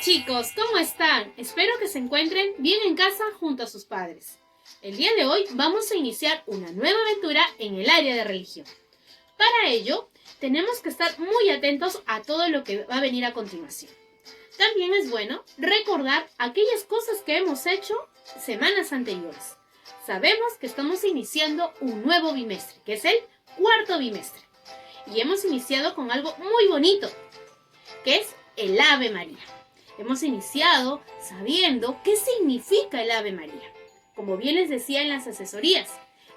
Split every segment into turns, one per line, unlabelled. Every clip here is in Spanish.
Chicos, ¿cómo están? Espero que se encuentren bien en casa junto a sus padres. El día de hoy vamos a iniciar una nueva aventura en el área de religión. Para ello, tenemos que estar muy atentos a todo lo que va a venir a continuación. También es bueno recordar aquellas cosas que hemos hecho semanas anteriores. Sabemos que estamos iniciando un nuevo bimestre, que es el cuarto bimestre. Y hemos iniciado con algo muy bonito, que es el Ave María. Hemos iniciado sabiendo qué significa el Ave María. Como bien les decía en las asesorías,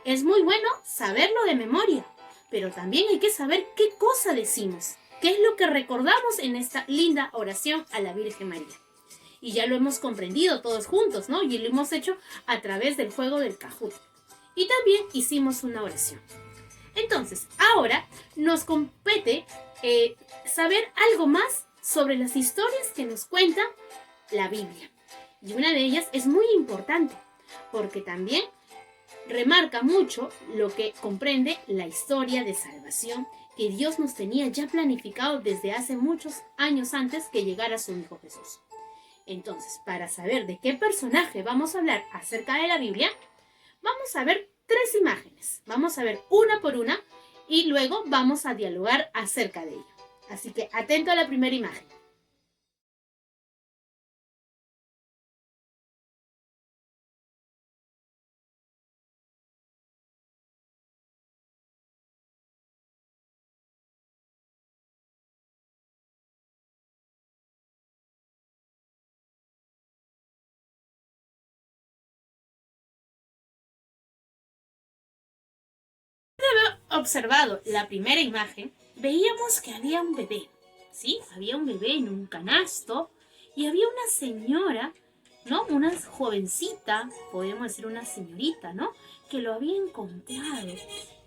es muy bueno saberlo de memoria, pero también hay que saber qué cosa decimos, qué es lo que recordamos en esta linda oración a la Virgen María. Y ya lo hemos comprendido todos juntos, ¿no? Y lo hemos hecho a través del juego del Kahoot. Y también hicimos una oración. Entonces, ahora nos compete saber algo más sobre las historias que nos cuenta la Biblia. Y una de ellas es muy importante, porque también remarca mucho lo que comprende la historia de salvación que Dios nos tenía ya planificado desde hace muchos años antes que llegara su Hijo Jesús. Entonces, para saber de qué personaje vamos a hablar acerca de la Biblia, vamos a ver 3 imágenes. Vamos a ver una por una y luego vamos a dialogar acerca de ello. Así que atento a la primera imagen. Observado la primera imagen, veíamos que había un bebé, ¿sí? Había un bebé en un canasto y había una señora, ¿no? Una jovencita, podemos decir una señorita, ¿no? Que lo había encontrado.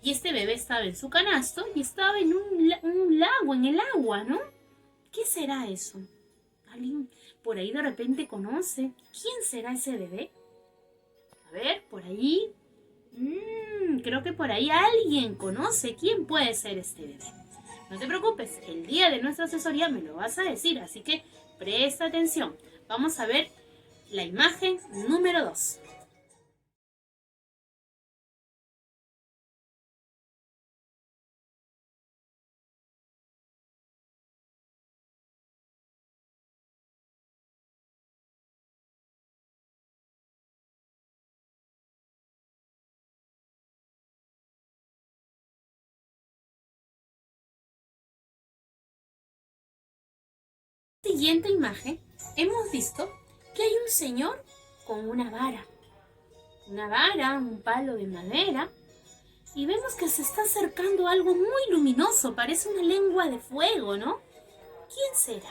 Y este bebé estaba en su canasto y estaba en un lago, en el agua, ¿no? ¿Qué será eso? ¿Alguien por ahí de repente conoce? ¿Quién será ese bebé? A ver, por ahí. Creo que por ahí alguien conoce quién puede ser este bebé. No te preocupes, el día de nuestra asesoría me lo vas a decir, así que presta atención. Vamos a ver la imagen número 2. En la siguiente imagen hemos visto que hay un señor con una vara. Una vara, un palo de madera. Y vemos que se está acercando algo muy luminoso, parece una lengua de fuego, ¿no? ¿Quién será?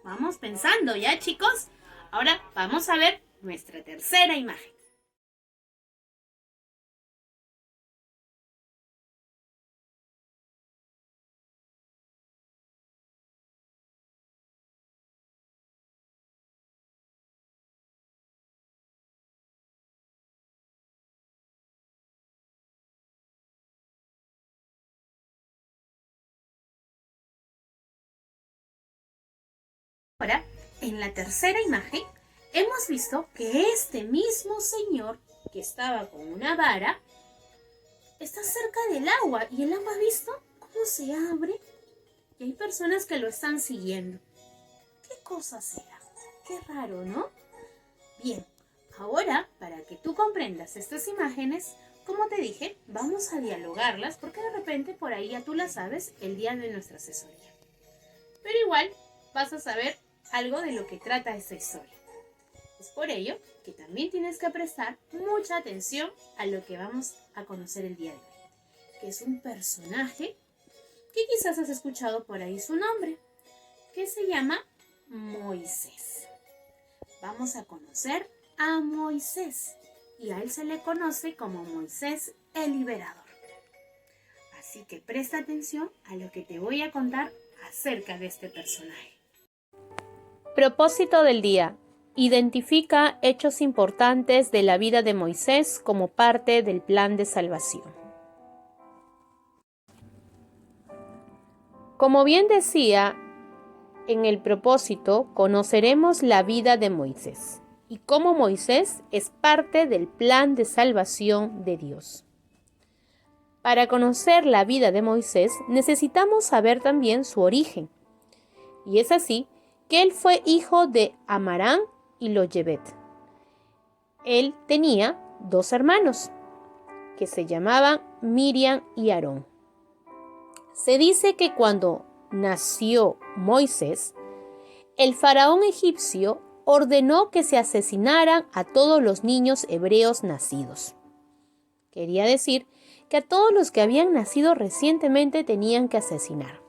Vamos pensando, ¿ya, chicos? Ahora vamos a ver nuestra tercera imagen. Ahora, en la tercera imagen, hemos visto que este mismo señor que estaba con una vara está cerca del agua y el agua, ¿visto cómo se abre? Y hay personas que lo están siguiendo. ¿Qué cosa será? Qué raro, ¿no? Bien, ahora, para que tú comprendas estas imágenes, como te dije, vamos a dialogarlas porque de repente por ahí ya tú las sabes el día de nuestra asesoría. Pero igual vas a saber algo de lo que trata esta historia. Es por ello que también tienes que prestar mucha atención a lo que vamos a conocer el día de hoy, que es un personaje que quizás has escuchado por ahí su nombre, que se llama Moisés. Vamos a conocer a Moisés y a él se le conoce como Moisés el Liberador. Así que presta atención a lo que te voy a contar acerca de este personaje.
Propósito del día. Identifica hechos importantes de la vida de Moisés como parte del plan de salvación. Como bien decía En el propósito conoceremos la vida de Moisés y cómo Moisés es parte del plan de salvación de Dios. Para conocer la vida de Moisés necesitamos saber también su origen. Y es así que él fue hijo de Amarán y Loyebet. Él tenía 2 hermanos que se llamaban Miriam y Aarón. Se dice que cuando nació Moisés, el faraón egipcio ordenó que se asesinaran a todos los niños hebreos nacidos. Quería decir que a todos los que habían nacido recientemente tenían que asesinar,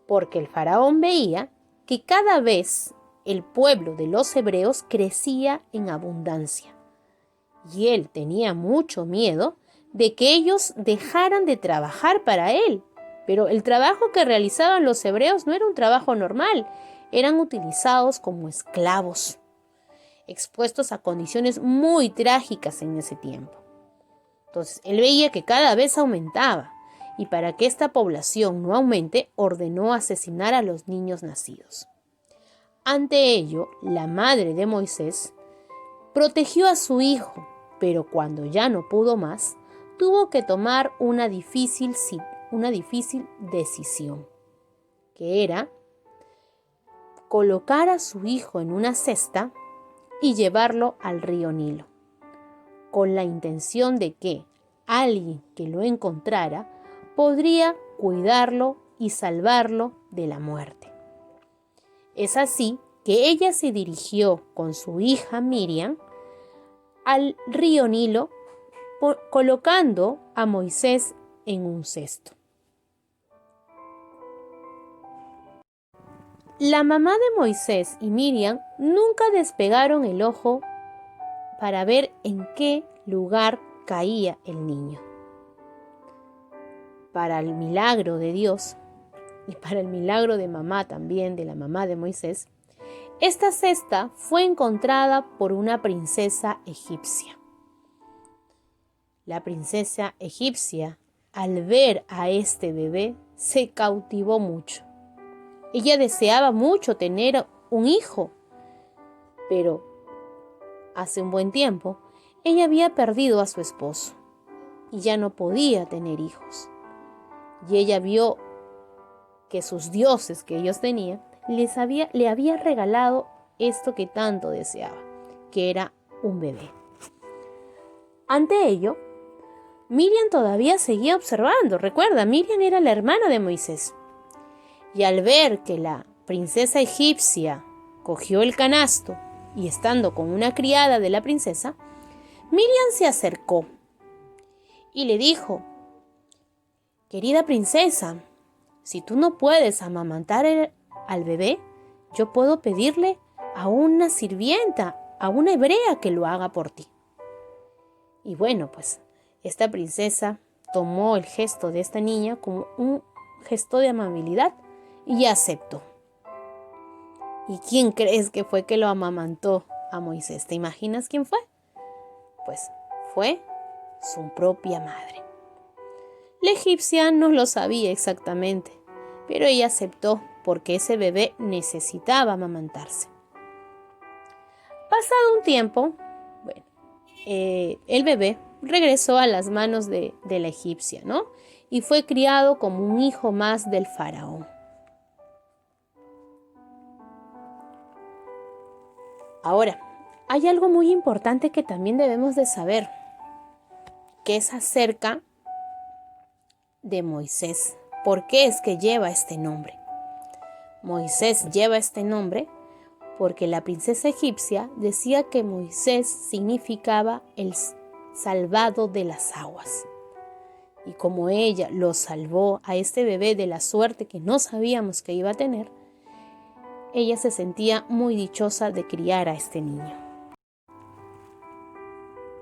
porque el faraón veía que cada vez el pueblo de los hebreos crecía en abundancia, y él tenía mucho miedo de que ellos dejaran de trabajar para él. Pero el trabajo que realizaban los hebreos no era un trabajo normal, eran utilizados como esclavos, expuestos a condiciones muy trágicas en ese tiempo. Entonces, él veía que cada vez aumentaba, y para que esta población no aumente, ordenó asesinar a los niños nacidos. Ante ello, la madre de Moisés protegió a su hijo, pero cuando ya no pudo más, tuvo que tomar una difícil decisión, que era colocar a su hijo en una cesta y llevarlo al río Nilo, con la intención de que alguien que lo encontrara podría cuidarlo y salvarlo de la muerte. Es así que ella se dirigió con su hija Miriam al río Nilo, colocando a Moisés en un cesto. La mamá de Moisés y Miriam nunca despegaron el ojo para ver en qué lugar caía el niño. Para el milagro de Dios y para el milagro de mamá también, de la mamá de Moisés, esta cesta fue encontrada por una princesa egipcia. La princesa egipcia, al ver a este bebé, se cautivó mucho. Ella deseaba mucho tener un hijo, pero hace un buen tiempo ella había perdido a su esposo y ya no podía tener hijos. Y ella vio que sus dioses que ellos tenían le había regalado esto que tanto deseaba, que era un bebé. Ante ello, Miriam todavía seguía observando. Recuerda, Miriam era la hermana de Moisés. Y al ver que la princesa egipcia cogió el canasto y estando con una criada de la princesa, Miriam se acercó y le dijo: «Querida princesa, si tú no puedes amamantar al bebé, yo puedo pedirle a una sirvienta, a una hebrea que lo haga por ti». Y bueno, pues esta princesa tomó el gesto de esta niña como un gesto de amabilidad y aceptó. ¿Y quién crees que fue que lo amamantó a Moisés? ¿Te imaginas quién fue? Pues fue su propia madre. La egipcia no lo sabía exactamente, pero ella aceptó porque ese bebé necesitaba amamantarse. Pasado un tiempo, el bebé regresó a las manos de la egipcia, ¿no? Y fue criado como un hijo más del faraón. Ahora, hay algo muy importante que también debemos de saber, que es acerca de Moisés. ¿Por qué es que lleva este nombre? Moisés lleva este nombre porque la princesa egipcia decía que Moisés significaba el salvado de las aguas. Y como ella lo salvó a este bebé de la suerte que no sabíamos que iba a tener, ella se sentía muy dichosa de criar a este niño.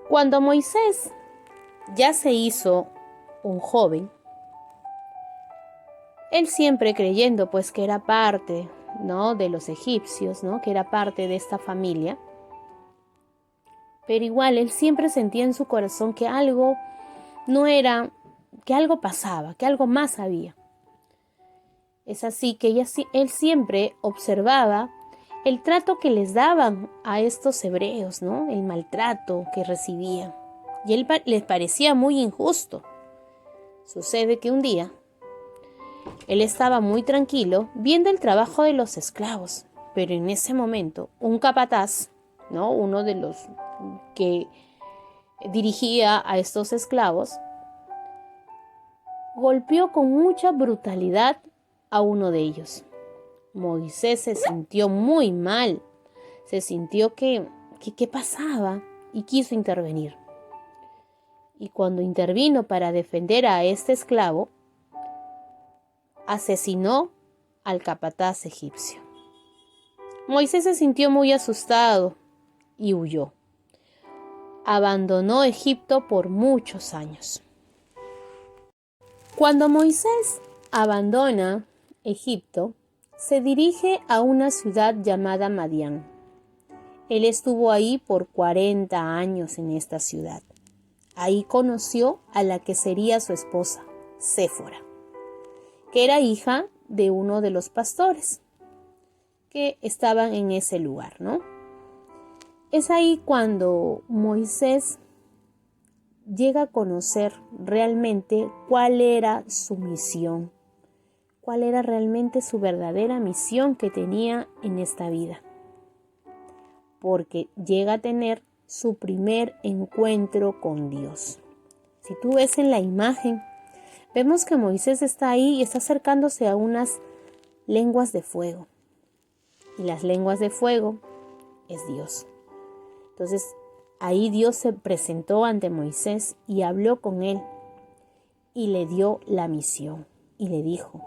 Cuando Moisés ya se hizo un joven, él siempre creyendo pues que era parte, ¿no?, de los egipcios, ¿no?, que era parte de esta familia, pero igual él siempre sentía en su corazón que algo no era, que algo pasaba, que algo más había. Es así que él siempre observaba el trato que les daban a estos hebreos, ¿no? El maltrato que recibían. Y él les parecía muy injusto. Sucede que un día él estaba muy tranquilo viendo el trabajo de los esclavos, pero en ese momento un capataz, ¿no? Uno de los que dirigía a estos esclavos, golpeó con mucha brutalidad a uno de ellos. Moisés se sintió muy mal, se sintió que qué pasaba y quiso intervenir. Y cuando intervino para defender a este esclavo, asesinó al capataz egipcio. Moisés se sintió muy asustado y huyó. Abandonó Egipto por muchos años. Cuando Moisés abandona Egipto, se dirige a una ciudad llamada Madián. Él estuvo ahí por 40 años en esta ciudad. Ahí conoció a la que sería su esposa, Séfora, que era hija de uno de los pastores que estaban en ese lugar, ¿no? Es ahí cuando Moisés llega a conocer realmente cuál era su misión, cuál era realmente su verdadera misión que tenía en esta vida. Porque llega a tener su primer encuentro con Dios. Si tú ves en la imagen, vemos que Moisés está ahí y está acercándose a unas lenguas de fuego. Y las lenguas de fuego es Dios. Entonces, ahí Dios se presentó ante Moisés y habló con él y le dio la misión y le dijo: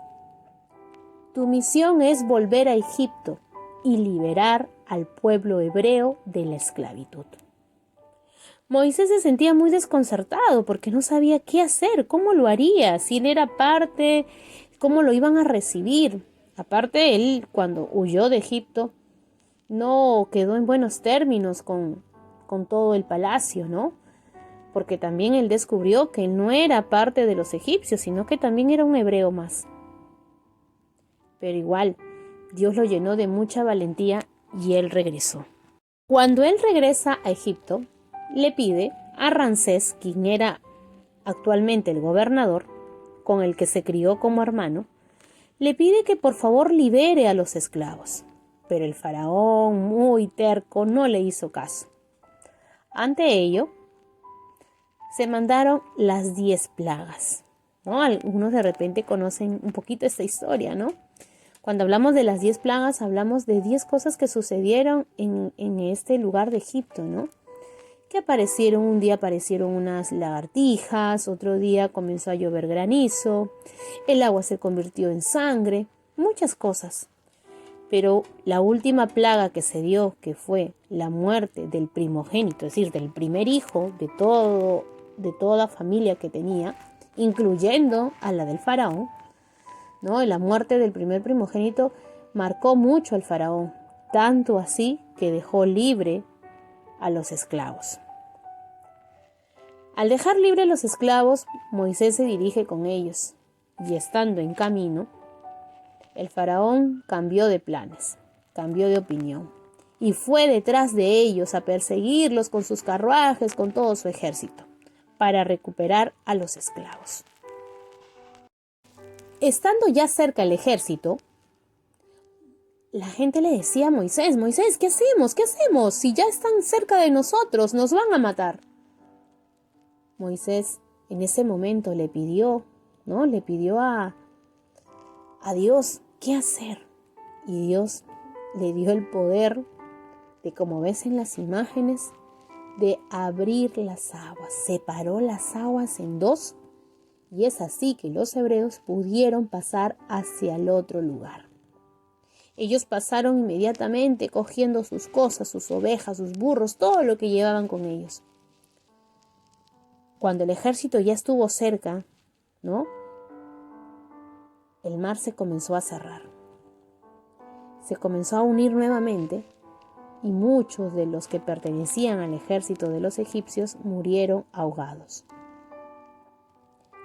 tu misión es volver a Egipto y liberar al pueblo hebreo de la esclavitud. Moisés se sentía muy desconcertado porque no sabía qué hacer, cómo lo haría, si él era parte, cómo lo iban a recibir. Aparte, él cuando huyó de Egipto no quedó en buenos términos con todo el palacio, ¿no? Porque también él descubrió que no era parte de los egipcios, sino que también era un hebreo más. Pero igual, Dios lo llenó de mucha valentía y él regresó. Cuando él regresa a Egipto, le pide a Ramsés, quien era actualmente el gobernador, con el que se crió como hermano, le pide que por favor libere a los esclavos. Pero el faraón, muy terco, no le hizo caso. Ante ello, se mandaron las 10 plagas, ¿no? Algunos de repente conocen un poquito esta historia, ¿no? Cuando hablamos de las 10 plagas, hablamos de 10 cosas que sucedieron en este lugar de Egipto, ¿no? Que un día aparecieron unas lagartijas, otro día comenzó a llover granizo, el agua se convirtió en sangre, muchas cosas. Pero la última plaga que se dio, que fue la muerte del primogénito, es decir, del primer hijo de toda familia que tenía, incluyendo a la del faraón, ¿no? La muerte del primer primogénito marcó mucho al faraón, tanto así que dejó libre a los esclavos. Al dejar libre a los esclavos, Moisés se dirige con ellos, y estando en camino, el faraón cambió de planes, cambió de opinión, y fue detrás de ellos a perseguirlos con sus carruajes, con todo su ejército, para recuperar a los esclavos. Estando ya cerca el ejército, la gente le decía a Moisés: Moisés, ¿qué hacemos? ¿Qué hacemos? Si ya están cerca de nosotros, nos van a matar. Moisés en ese momento le pidió, ¿no? Le pidió a Dios qué hacer. Y Dios le dio el poder de, como ves en las imágenes, de abrir las aguas. Separó las aguas en dos y es así que los hebreos pudieron pasar hacia el otro lugar. Ellos pasaron inmediatamente cogiendo sus cosas, sus ovejas, sus burros, todo lo que llevaban con ellos. Cuando el ejército ya estuvo cerca, ¿no? El mar se comenzó a cerrar. Se comenzó a unir nuevamente y muchos de los que pertenecían al ejército de los egipcios murieron ahogados.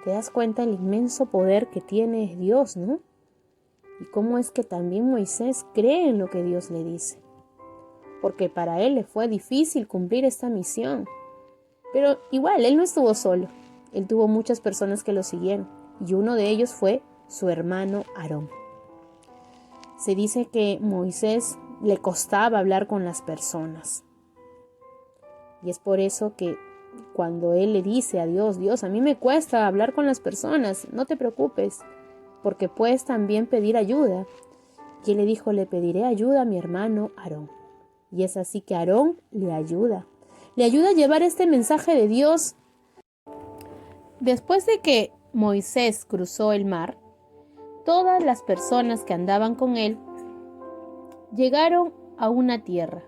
¿Te das cuenta el inmenso poder que tiene Dios, no? y cómo es que también Moisés cree en lo que Dios le dice. Porque para él le fue difícil cumplir esta misión. Pero igual, él no estuvo solo. Él tuvo muchas personas que lo siguieron, y uno de ellos fue su hermano Aarón. Se dice que Moisés le costaba hablar con las personas. Y es por eso que cuando él le dice a Dios, Dios, a mí me cuesta hablar con las personas, no te preocupes, porque puedes también pedir ayuda. Y él le dijo, le pediré ayuda a mi hermano Aarón. Y es así que Aarón le ayuda a llevar este mensaje de Dios. Después de que Moisés cruzó el mar, todas las personas que andaban con él llegaron a una tierra,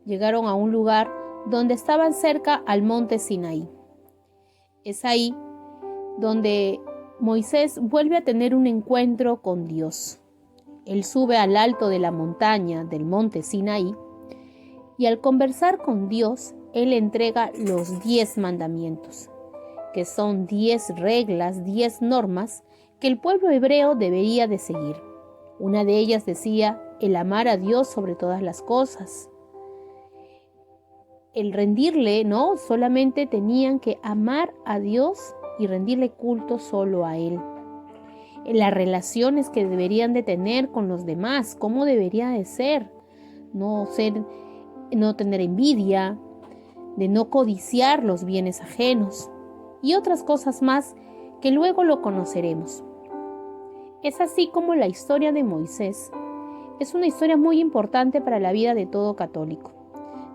llegaron a un lugar donde estaban cerca al monte Sinaí. Es ahí donde Moisés vuelve a tener un encuentro con Dios. Él sube al alto de la montaña del monte Sinaí y al conversar con Dios, él entrega los 10 mandamientos, que son 10 reglas, 10 normas que el pueblo hebreo debería de seguir. Una de ellas decía el amar a Dios sobre todas las cosas. El rendirle, ¿no? Solamente tenían que amar a Dios y rendirle culto solo a Él. Las relaciones que deberían de tener con los demás, cómo debería de ser, no tener envidia, de no codiciar los bienes ajenos y otras cosas más que luego lo conoceremos. Es así como la historia de Moisés es una historia muy importante para la vida de todo católico,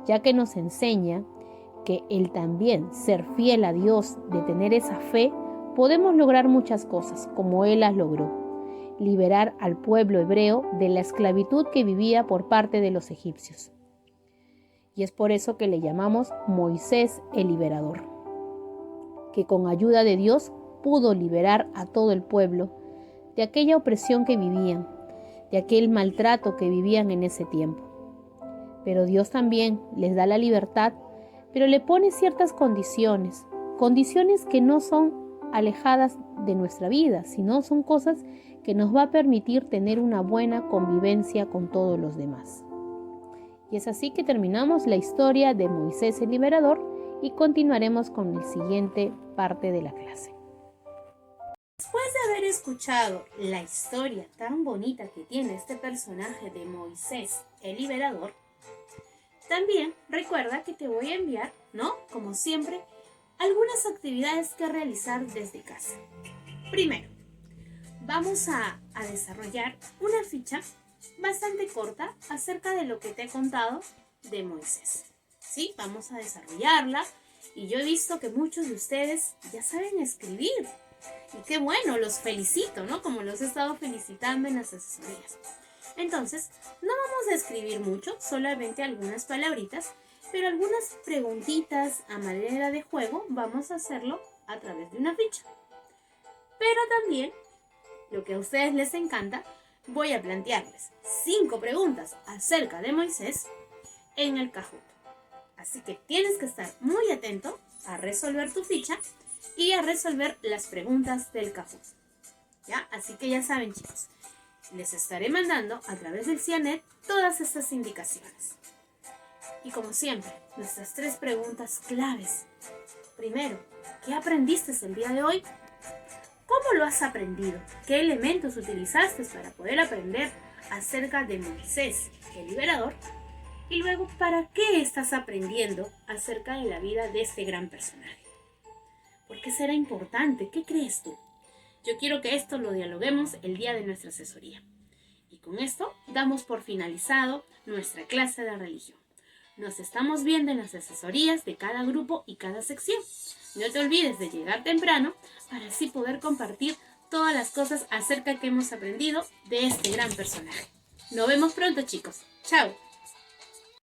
ya que nos enseña que el también ser fiel a Dios, de tener esa fe, podemos lograr muchas cosas, como Él las logró. Liberar al pueblo hebreo de la esclavitud que vivía por parte de los egipcios. Y es por eso que le llamamos Moisés el liberador, que con ayuda de Dios pudo liberar a todo el pueblo de aquella opresión que vivían, de aquel maltrato que vivían en ese tiempo. Pero Dios también les da la libertad, pero le pone ciertas condiciones que no son alejadas de nuestra vida, sino son cosas que nos va a permitir tener una buena convivencia con todos los demás. Y es así que terminamos la historia de Moisés el liberador y continuaremos con la siguiente parte de la clase.
Después de haber escuchado la historia tan bonita que tiene este personaje de Moisés el liberador, también recuerda que te voy a enviar, ¿no? Como siempre, algunas actividades que realizar desde casa. Primero, vamos a desarrollar una ficha bastante corta acerca de lo que te he contado de Moisés. ¿Sí? Vamos a desarrollarla y yo he visto que muchos de ustedes ya saben escribir. Y qué bueno, los felicito, ¿no? Como los he estado felicitando en las asesorías. Entonces, no vamos a escribir mucho, solamente algunas palabritas, pero algunas preguntitas a manera de juego vamos a hacerlo a través de una ficha. Pero también, lo que a ustedes les encanta, voy a plantearles 5 preguntas acerca de Moisés en el Kahoot. Así que tienes que estar muy atento a resolver tu ficha y a resolver las preguntas del Kahoot. ¿Ya? Así que ya saben, chicos, les estaré mandando a través del CIANET todas estas indicaciones. Y como siempre, nuestras 3 preguntas claves. Primero, ¿qué aprendiste el día de hoy? ¿Cómo lo has aprendido? ¿Qué elementos utilizaste para poder aprender acerca de Moisés, el liberador? Y luego, ¿para qué estás aprendiendo acerca de la vida de este gran personaje? ¿Por qué será importante? ¿Qué crees tú? Yo quiero que esto lo dialoguemos el día de nuestra asesoría. Y con esto damos por finalizado nuestra clase de religión. Nos estamos viendo en las asesorías de cada grupo y cada sección. No te olvides de llegar temprano para así poder compartir todas las cosas acerca que hemos aprendido de este gran personaje. Nos vemos pronto, chicos. ¡Chao!